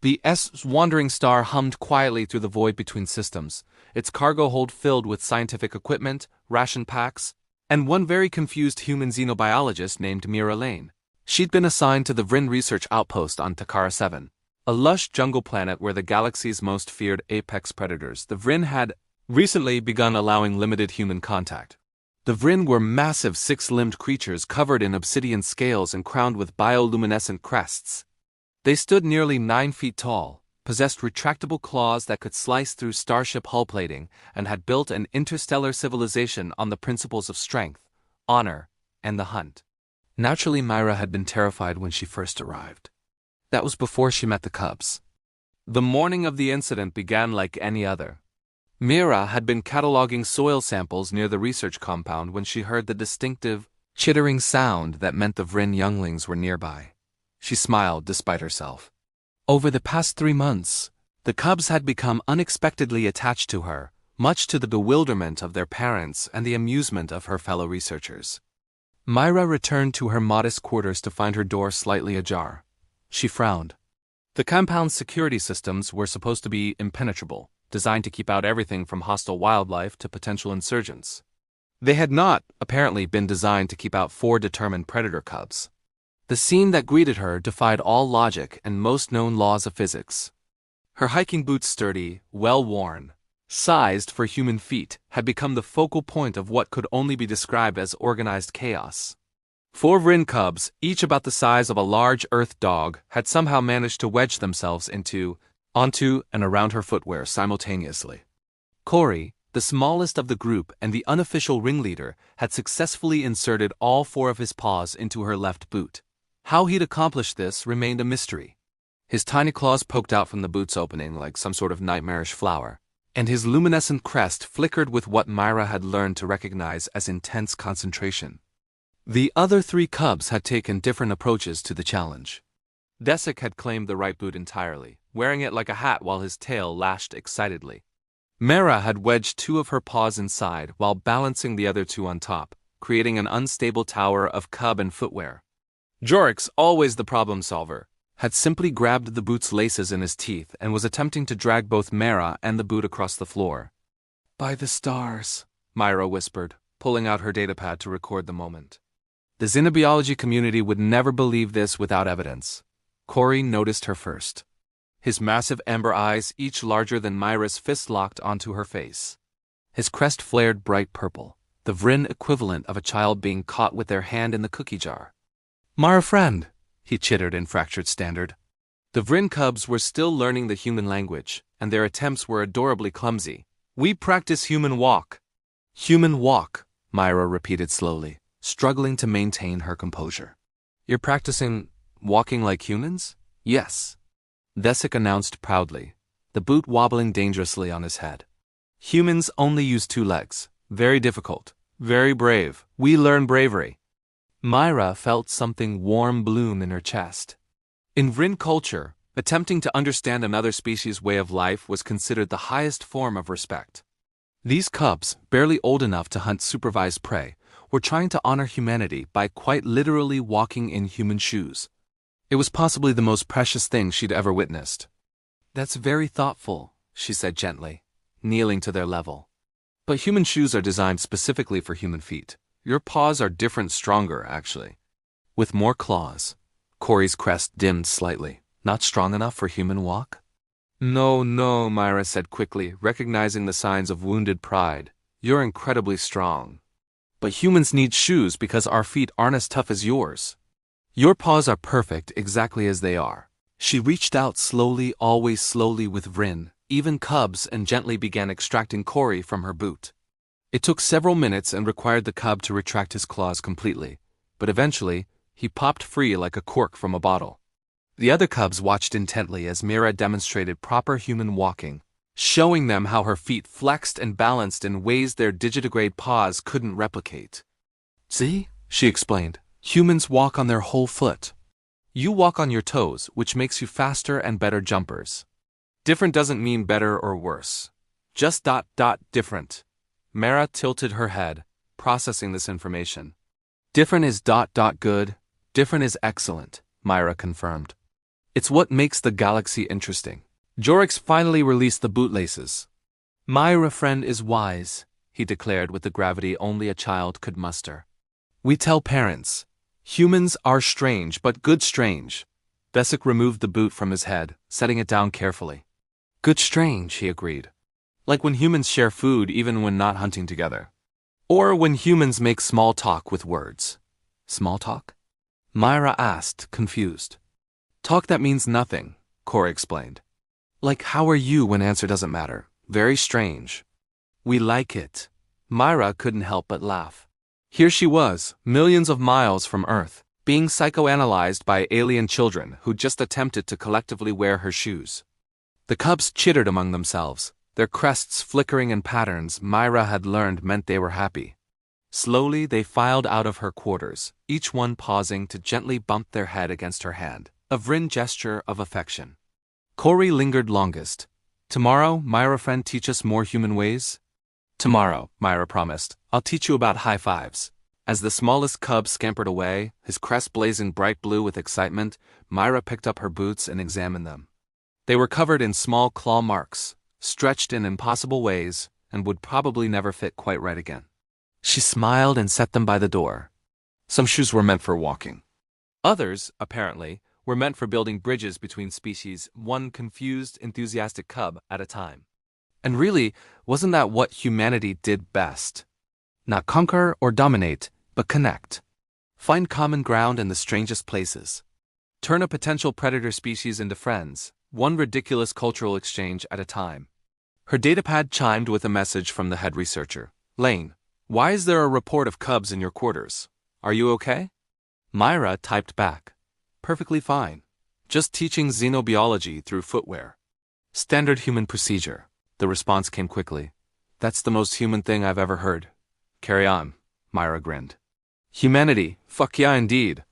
The wandering star hummed quietly through the void between systems, its cargo hold filled with scientific equipment, ration packs, and one very confused human xenobiologist named Mira Lane. She'd been assigned to the Vryn research outpost on Takara 7, a lush jungle planet where the galaxy's most feared apex predators. The Vryn had recently begun allowing limited human contact. The Vryn were massive six-limbed creatures covered in obsidian scales and crowned with bioluminescent crests. They stood nearly 9 feet tall, possessed retractable claws that could slice through starship hull plating, and had built an interstellar civilization on the principles of strength, honor, and the hunt. Naturally, Myra had been terrified when she first arrived. That was before she met the cubs. The morning of the incident began like any other. Mira had been cataloging soil samples near the research compound when she heard the distinctive, chittering sound that meant the Vryn younglings were nearby. She smiled despite herself. Over the past 3 months, the cubs had become unexpectedly attached to her, much to the bewilderment of their parents and the amusement of her fellow researchers. Myra returned to her modest quarters to find her door slightly ajar. She frowned. The compound's security systems were supposed to be impenetrable, designed to keep out everything from hostile wildlife to potential insurgents. They had not, apparently, been designed to keep out 4 determined predator cubs. The scene that greeted her defied all logic and most known laws of physics. Her hiking boots, sturdy, well-worn, sized for human feet, had become the focal point of what could only be described as organized chaos. 4 Vryn cubs, each about the size of a large earth dog, had somehow managed to wedge themselves onto and around her footwear simultaneously. Corey, the smallest of the group and the unofficial ringleader, had successfully inserted all 4 of his paws into her left boot. How he'd accomplished this remained a mystery. His tiny claws poked out from the boot's opening like some sort of nightmarish flower, and his luminescent crest flickered with what Myra had learned to recognize as intense concentration. The other 3 cubs had taken different approaches to the challenge. Desik had claimed the right boot entirely, wearing it like a hat while his tail lashed excitedly. Mara had wedged 2 of her paws inside while balancing the other 2 on top, creating an unstable tower of cub and footwear. Jorix, always the problem solver, had simply grabbed the boot's laces in his teeth and was attempting to drag both Mara and the boot across the floor. "By the stars," Myra whispered, pulling out her datapad to record the moment. The xenobiology community would never believe this without evidence. Corey noticed her first. His massive amber eyes, each larger than Myra's, fist locked onto her face. His crest flared bright purple, the Vryn equivalent of a child being caught with their hand in the cookie jar. "Mara friend," he chittered in fractured standard. The Vryn cubs were still learning the human language, and their attempts were adorably clumsy. "We practice human walk." "Human walk," Myra repeated slowly, struggling to maintain her composure. "You're practicing walking like humans?" "Yes," Desik announced proudly, the boot wobbling dangerously on his head. "Humans only use 2 legs. Very difficult. Very brave. We learn bravery." Myra felt something warm bloom in her chest. In Vryn culture, attempting to understand another species' way of life was considered the highest form of respect. These cubs, barely old enough to hunt supervised prey, were trying to honor humanity by quite literally walking in human shoes. It was possibly the most precious thing she'd ever witnessed. "That's very thoughtful," she said gently, kneeling to their level. "But human shoes are designed specifically for human feet. Your paws are different, stronger, actually. With more claws." Corey's crest dimmed slightly. "Not strong enough for human walk?" "No, no," Myra said quickly, recognizing the signs of wounded pride. "You're incredibly strong. But humans need shoes because our feet aren't as tough as yours. Your paws are perfect exactly as they are." She reached out slowly, always slowly with Vryn, even cubs, and gently began extracting Corey from her boot. It took several minutes and required the cub to retract his claws completely, but eventually, he popped free like a cork from a bottle. The other cubs watched intently as Mira demonstrated proper human walking, showing them how her feet flexed and balanced in ways their digitigrade paws couldn't replicate. "See?" she explained. "Humans walk on their whole foot. You walk on your toes, which makes you faster and better jumpers. Different doesn't mean better or worse. Just different." Mara tilted her head, processing this information. "Different is good, different is excellent," Myra confirmed. It's what makes the galaxy interesting. Jorix finally released the bootlaces. Myra friend is wise, he declared with the gravity only a child could muster. We tell parents, humans are strange but good strange. Besic removed the boot from his head, setting it down carefully. Good strange, he agreed. Like when humans share food even when not hunting together. Or when humans make small talk with words. Small talk? Myra asked, confused. Talk that means nothing, Cora explained. Like how are you when answer doesn't matter. Very strange. We like it. Myra couldn't help but laugh. Here she was, millions of miles from Earth, being psychoanalyzed by alien children who just attempted to collectively wear her shoes. The cubs chittered among themselves, their crests flickering in patterns Myra had learned meant they were happy. Slowly they filed out of her quarters, each one pausing to gently bump their head against her hand, a Vryn gesture of affection. Corey lingered longest. Tomorrow, Myra friend teach us more human ways? Tomorrow, Myra promised, I'll teach you about high fives. As the smallest cub scampered away, his crest blazing bright blue with excitement, Myra picked up her boots and examined them. They were covered in small claw marks, stretched in impossible ways, and would probably never fit quite right again. She smiled and set them by the door. Some shoes were meant for walking. Others, apparently, were meant for building bridges between species, one confused, enthusiastic cub at a time. And really, wasn't that what humanity did best? Not conquer or dominate, but connect. Find common ground in the strangest places. Turn a potential predator species into friends, one ridiculous cultural exchange at a time. Her datapad chimed with a message from the head researcher. Lane, why is there a report of cubs in your quarters? Are you okay? Myra typed back. Perfectly fine. Just teaching xenobiology through footwear. Standard human procedure. The response came quickly. That's the most human thing I've ever heard. Carry on, Myra grinned. Humanity, fuck yeah indeed.